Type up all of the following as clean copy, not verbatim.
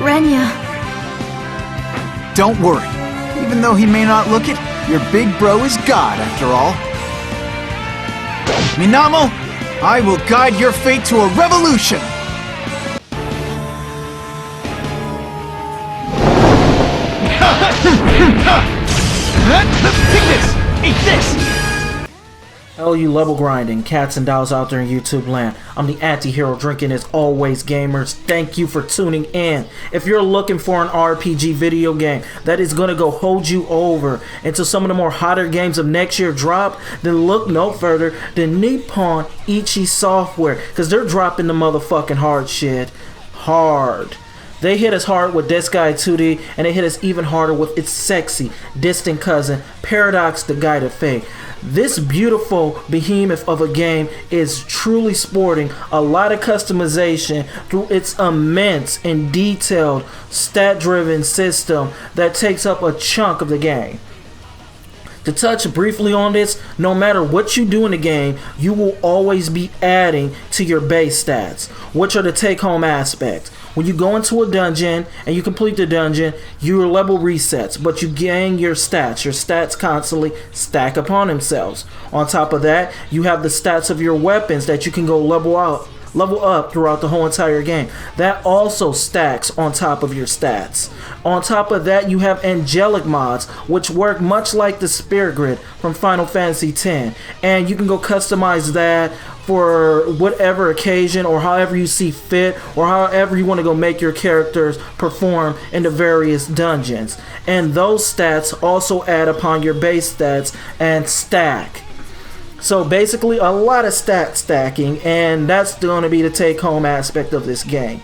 Renya. Don't worry. Even though he may not look it, your big bro is God after all. Minamo, I will guide your fate to a revolution! Take this! Eat this! Hell, you level grinding cats and dolls out there in YouTube land. I'm the AntiHeroDrink, and as always, gamers, thank you for tuning in. If you're looking for an RPG video game that is going to go hold you over until some of the more hotter games of next year drop, then look no further than Nippon Ichi Software, because they're dropping the motherfucking hard shit hard. They hit us hard with Disgaea 2D, and they hit us even harder with its sexy, distant cousin, Paradox the Guide of Fate. This beautiful behemoth of a game is truly sporting a lot of customization through its immense and detailed stat-driven system that takes up a chunk of the game. To touch briefly on this, no matter what you do in the game, you will always be adding to your base stats, which are the take-home aspects. When you go into a dungeon and you complete the dungeon, your level resets, but you gain your stats. Your stats constantly stack upon themselves. On top of that, you have the stats of your weapons that you can go level up throughout the whole entire game. That also stacks on top of your stats. On top of that, you have angelic mods, which work much like the Spirit Grid from Final Fantasy X, and you can go customize that for whatever occasion or however you see fit, or however you want to go make your characters perform in the various dungeons. And those stats also add upon your base stats and stack. So basically a lot of stat stacking, and that's going to be the take-home aspect of this game.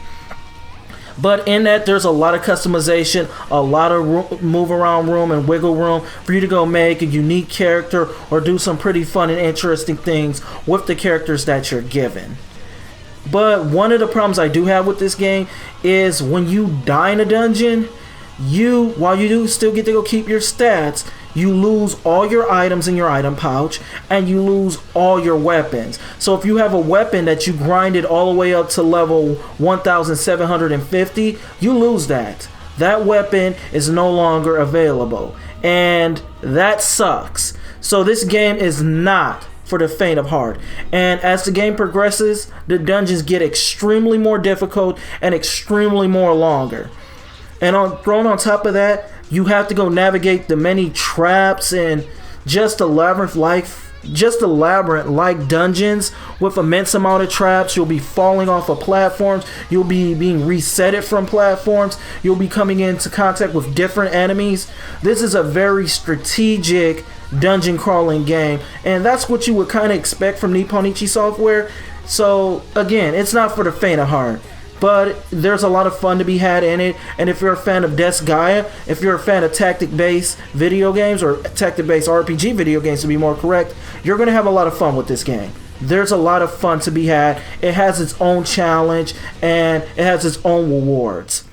But in that, there's a lot of customization, a lot of move around room and wiggle room for you to go make a unique character or do some pretty fun and interesting things with the characters that you're given. But one of the problems I do have with this game is when you die in a dungeon, while you do still get to go keep your stats, you lose all your items in your item pouch, and you lose all your weapons. So if you have a weapon that you grinded all the way up to level 1750, you lose that. That weapon is no longer available, and that sucks. So this game is not for the faint of heart. And as the game progresses, the dungeons get extremely more difficult and extremely more longer. And thrown on top of that, you have to go navigate the many traps and just a labyrinth-like dungeons with immense amount of traps. You'll be falling off of platforms. You'll be being resetted from platforms. You'll be coming into contact with different enemies. This is a very strategic dungeon crawling game, and that's what you would kind of expect from Nippon Ichi Software. So again, it's not for the faint of heart, but there's a lot of fun to be had in it. And if you're a fan of Disgaea, if you're a fan of tactic-based video games, or tactic-based RPG video games to be more correct, you're going to have a lot of fun with this game. There's a lot of fun to be had. It has its own challenge, and it has its own rewards.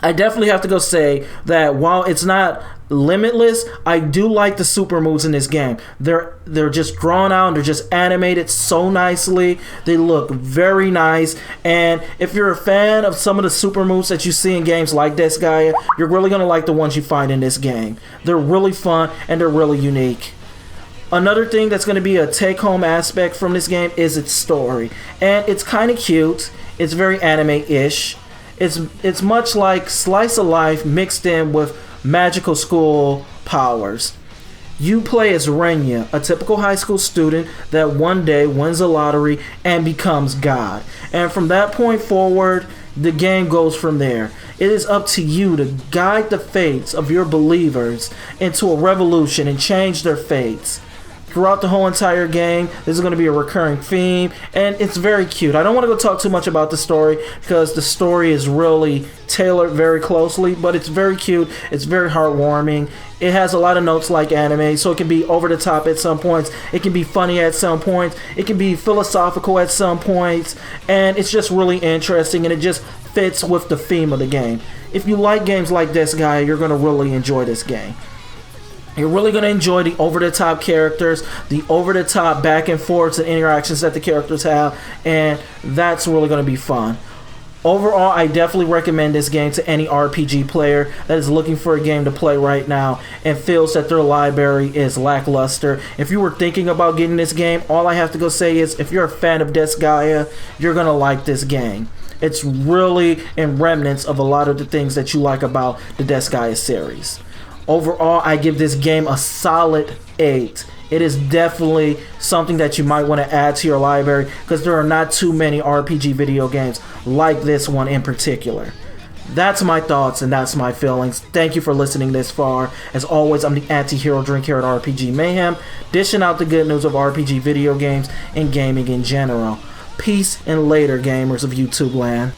I definitely have to go say that while it's not limitless, I do like the super moves in this game. They're just drawn out, and they're just animated so nicely. They look very nice, and if you're a fan of some of the super moves that you see in games like Disgaea, you're really going to like the ones you find in this game. They're really fun, and they're really unique. Another thing that's going to be a take-home aspect from this game is its story, and it's kind of cute. It's very anime-ish. It's much like slice of life mixed in with magical school powers. You play as Renya, a typical high school student that one day wins a lottery and becomes God. And from that point forward, the game goes from there. It is up to you to guide the fates of your believers into a revolution and change their fates. Throughout the whole entire game, this is going to be a recurring theme, and it's very cute. I don't want to go talk too much about the story because the story is really tailored very closely, but it's very cute. It's very heartwarming. It has a lot of notes like anime, so it can be over the top at some points. It can be funny at some points. It can be philosophical at some points, and it's just really interesting, and it just fits with the theme of the game. If you like games like this, you're going to really enjoy this game. You're really going to enjoy the over-the-top characters, the over-the-top back and forths and interactions that the characters have, and that's really going to be fun. Overall, I definitely recommend this game to any RPG player that is looking for a game to play right now and feels that their library is lackluster. If you were thinking about getting this game, all I have to go say is if you're a fan of Disgaea, you're going to like this game. It's really in remnants of a lot of the things that you like about the Disgaea series. Overall, I give this game a solid 8. It is definitely something that you might want to add to your library because there are not too many RPG video games like this one in particular. That's my thoughts and that's my feelings. Thank you for listening this far. As always, I'm the AntiHeroDrink here at RPG Mayhem, dishing out the good news of RPG video games and gaming in general. Peace and later, gamers of YouTube land.